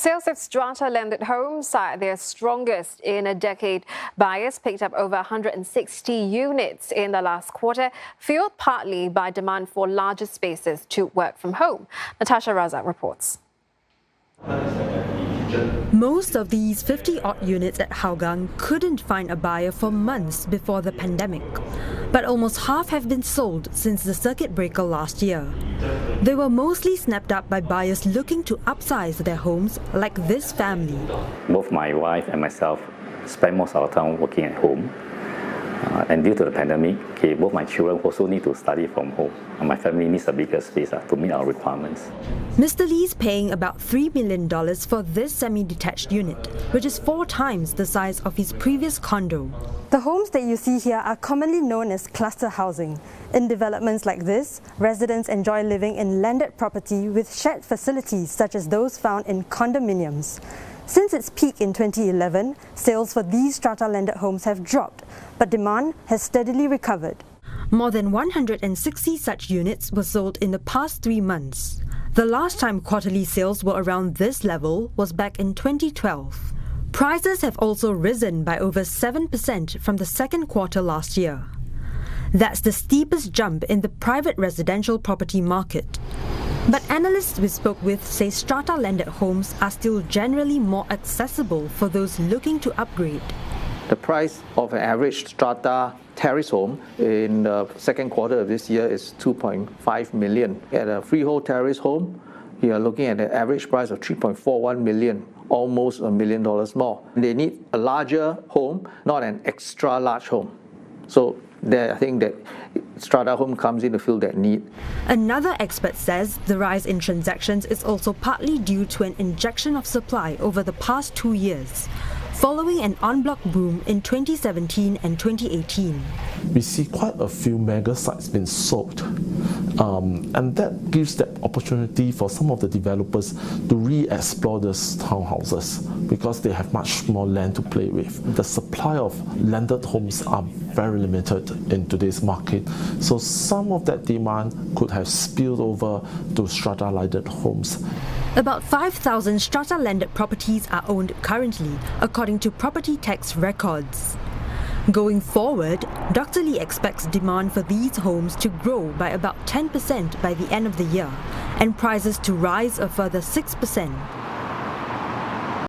Sales of strata landed homes are their strongest in a decade. Buyers picked up over 160 units in the last quarter, fueled partly by demand for larger spaces to work from home. Natasha Razak reports. Most of these 50-odd units at Hougang couldn't find a buyer for months before the pandemic. But almost half have been sold since the circuit breaker last year. They were mostly snapped up by buyers looking to upsize their homes, like this family. Both my wife and myself spend most of our time working at home. And due to the pandemic, both my children also need to study from home. And my family needs a bigger space to meet our requirements. Mr. Lee's paying about $3 million for this semi-detached unit, which is 4 times the size of his previous condo. The homes that you see here are commonly known as cluster housing. In developments like this, residents enjoy living in landed property with shared facilities such as those found in condominiums. Since its peak in 2011, sales for these strata landed homes have dropped, but demand has steadily recovered. More than 160 such units were sold in the past 3 months. The last time quarterly sales were around this level was back in 2012. Prices have also risen by over 7% from the second quarter last year. That's the steepest jump in the private residential property market. But analysts we spoke with say strata landed homes are still generally more accessible for those looking to upgrade. The price of an average strata terrace home in the second quarter of this year is 2.5 million. At a freehold terrace home, you are looking at an average price of 3.41 million, almost $1 million more. They need a larger home, not an extra large home. So I think that strata home comes in to fill that need. Another expert says the rise in transactions is also partly due to an injection of supply over the past 2 years, following an en bloc boom in 2017 and 2018. We see quite a few mega sites being sold, and that gives that opportunity for some of the developers to re-explore these townhouses because they have much more land to play with. The supply of landed homes are very limited in today's market, so some of that demand could have spilled over to strata landed homes. About 5,000 strata landed properties are owned currently, according to property tax records. Going forward, Dr. Lee expects demand for these homes to grow by about 10% by the end of the year, and prices to rise a further 6%.